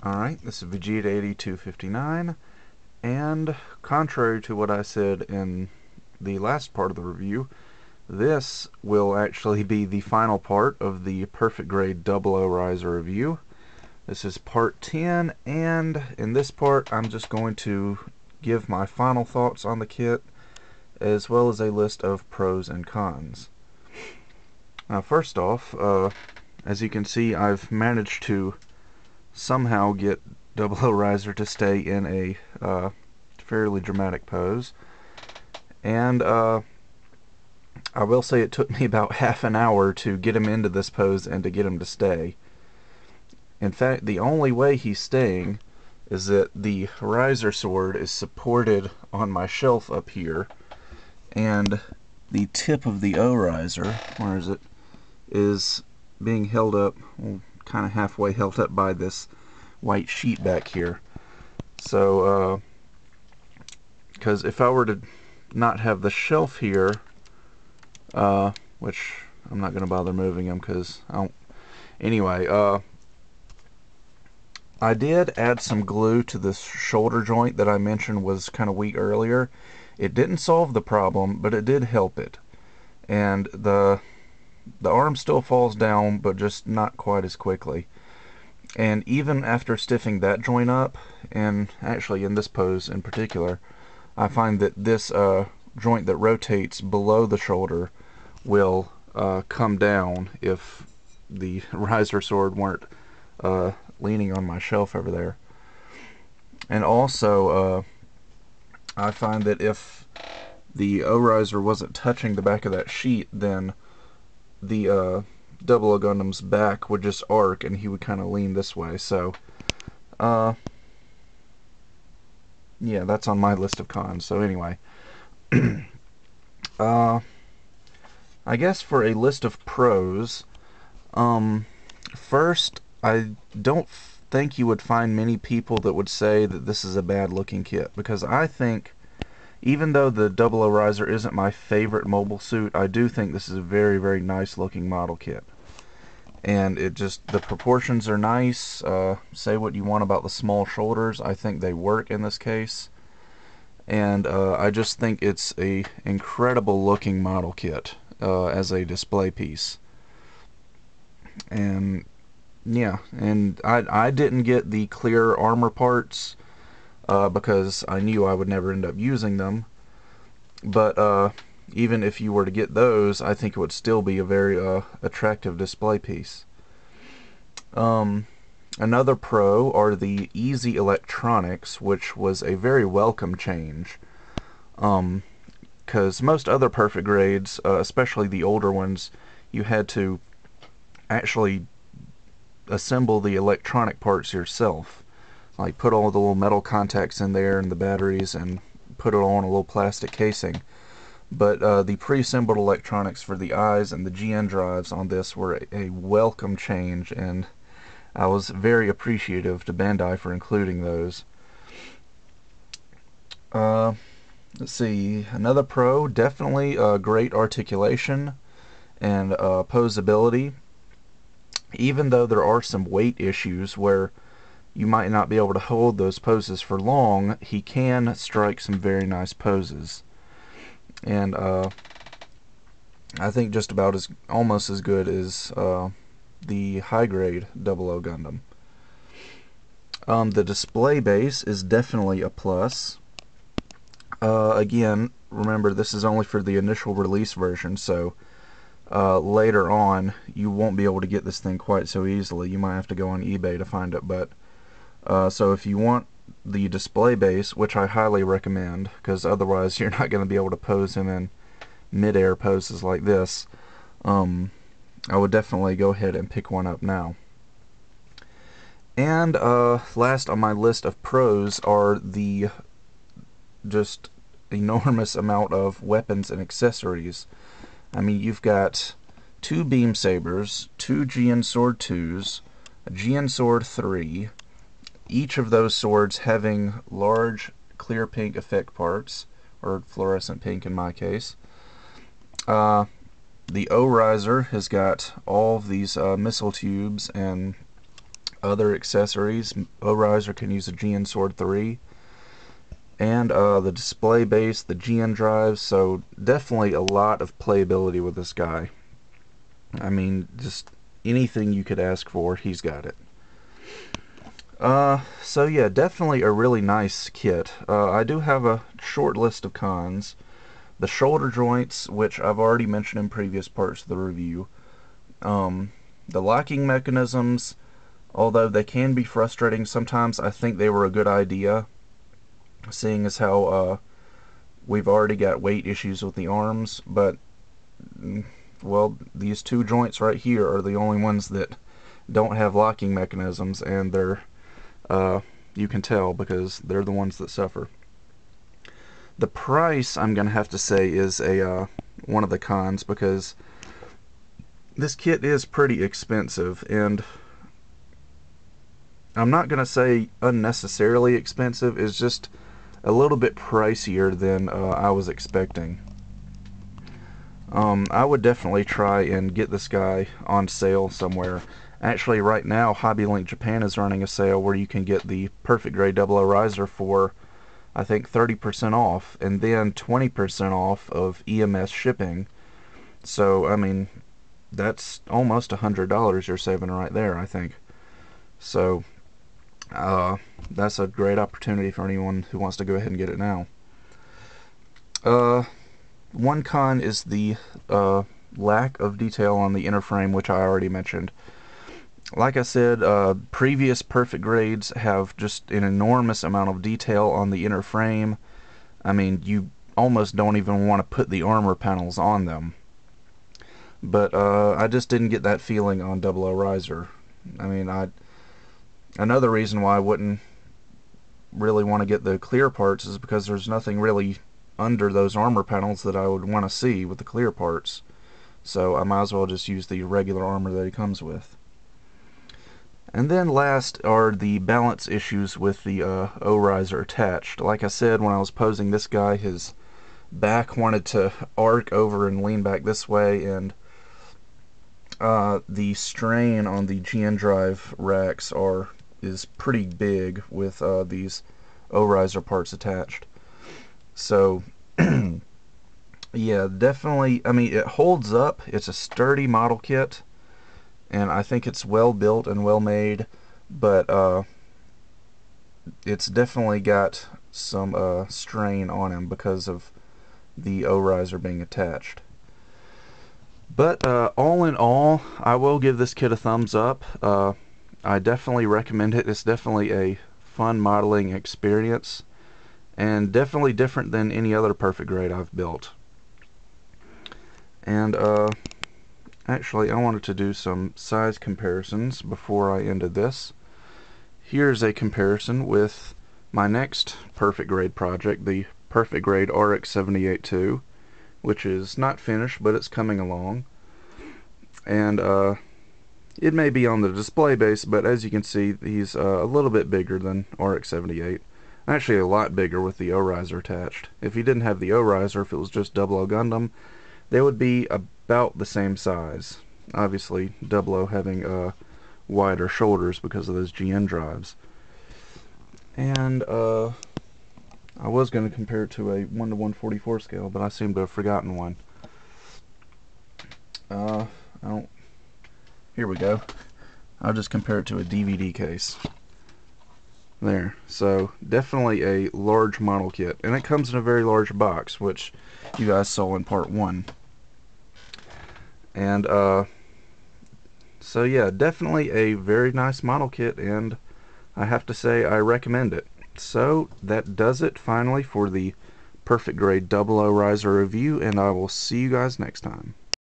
Alright, this is Vegeta 8259, and contrary to what I said in the last part of the review, this will actually be the final part of the Perfect Grade 00 Riser review. This is part 10, and in this part I'm just going to give my final thoughts on the kit, as well as a list of pros and cons. Now first off, as you can see, I've managed to somehow get 00 Riser to stay in a fairly dramatic pose, and I will say it took me about half an hour to get him into this pose and to get him to stay. In fact, the only way he's staying is that the riser sword is supported on my shelf up here, and the tip of the O riser, where is it, is being held up, well, kind of halfway held up by this white sheet back here. So, because if I were to not have the shelf here, which I'm not going to bother moving them because I don't. Anyway, I did add some glue to this shoulder joint that I mentioned was kind of weak earlier. It didn't solve the problem, but it did help it. And the arm still falls down, but just not quite as quickly. And even after stiffing that joint up, and actually in this pose in particular, I find that this joint that rotates below the shoulder will come down if the riser sword weren't leaning on my shelf over there. And also, I find that if the O-riser wasn't touching the back of that sheet, then the 00 Gundam's back would just arc and he would kind of lean this way. So, yeah, that's on my list of cons. So anyway, I guess for a list of pros, first, I don't think you would find many people that would say that this is a bad looking kit, because I think, even though the 00 Riser isn't my favorite mobile suit, I do think this is a very, very nice looking model kit. And it just, the proportions are nice. Say what you want about the small shoulders, I think they work in this case. And I just think it's a incredible looking model kit as a display piece. And yeah, and I didn't get the clear armor parts because I knew I would never end up using them. But even if you were to get those, I think it would still be a very attractive display piece. Another pro are the easy electronics, which was a very welcome change. Because most other perfect grades, especially the older ones, you had to actually assemble the electronic parts yourself. Like put all the little metal contacts in there and the batteries and put it all in a little plastic casing. But the pre-assembled electronics for the eyes and the GN drives on this were a welcome change, and I was very appreciative to Bandai for including those. Let's see, another pro, definitely great articulation and posability. Even though there are some weight issues where you might not be able to hold those poses for long, he can strike some very nice poses. And I think just about almost as good as the high grade 00 Gundam. The display base is definitely a plus. Again, remember this is only for the initial release version, so later on you won't be able to get this thing quite so easily. You might have to go on eBay to find it, but so if you want the display base, which I highly recommend, because otherwise you're not going to be able to pose him in mid-air poses like this, I would definitely go ahead and pick one up now. And last on my list of pros are the just enormous amount of weapons and accessories. I mean, you've got 2 beam sabers, 2 GN Sword 2s, a GN Sword 3, each of those swords having large clear pink effect parts, or fluorescent pink in my case. The O-Riser has got all of these missile tubes and other accessories. O-Riser can use a GN Sword 3. And the display base, the GN drives, so definitely a lot of playability with this guy. I mean, just anything you could ask for, he's got it. So yeah, definitely a really nice kit. I do have a short list of cons. The shoulder joints, which I've already mentioned in previous parts of the review. The locking mechanisms, although they can be frustrating sometimes, I think they were a good idea, seeing as how we've already got weight issues with the arms. But, well, these two joints right here are the only ones that don't have locking mechanisms, and they're you can tell because they're the ones that suffer. The price, I'm gonna have to say, is a one of the cons, because this kit is pretty expensive, and I'm not gonna say unnecessarily expensive. It's just a little bit pricier than I was expecting. I would definitely try and get this guy on sale somewhere. Actually, right now, HobbyLink Japan is running a sale where you can get the Perfect Grade 00 Riser for, I think, 30% off, and then 20% off of EMS shipping. So, I mean, that's almost $100 you're saving right there, I think. So, that's a great opportunity for anyone who wants to go ahead and get it now. One con is the lack of detail on the inner frame, which I already mentioned. Like I said, previous Perfect Grades have just an enormous amount of detail on the inner frame. I mean, you almost don't even want to put the armor panels on them. But I just didn't get that feeling on 00 Riser. I mean, another reason why I wouldn't really want to get the clear parts is because there's nothing really under those armor panels that I would want to see with the clear parts. So I might as well just use the regular armor that he comes with. And then last are the balance issues with the O-Riser attached. Like I said, when I was posing this guy, his back wanted to arc over and lean back this way, and the strain on the GN drive racks is pretty big with these O-Riser parts attached. So yeah, definitely, I mean, it holds up. It's a sturdy model kit, and I think it's well built and well made, but it's definitely got some strain on him because of the O-Riser being attached. But all in all, I will give this kit a thumbs up. I definitely recommend it. It's definitely a fun modeling experience, and definitely different than any other Perfect Grade I've built. And actually, I wanted to do some size comparisons before I ended this. Here's a comparison with my next Perfect Grade project, the Perfect Grade RX-78-2, which is not finished, but it's coming along. And it may be on the display base, but as you can see, he's a little bit bigger than RX-78. Actually, a lot bigger with the O-Riser attached. If he didn't have the O-Riser, if it was just 00 Gundam, they would be about the same size. Obviously, 00 having wider shoulders because of those GN drives. And I was going to compare it to a 1:144 scale, but I seem to have forgotten one. Here we go. I'll just compare it to a DVD case. There. So, definitely a large model kit. And it comes in a very large box, which you guys saw in part 1. And, so yeah, definitely a very nice model kit, and I have to say I recommend it. So, that does it finally for the Perfect Grade 00 Riser review, and I will see you guys next time.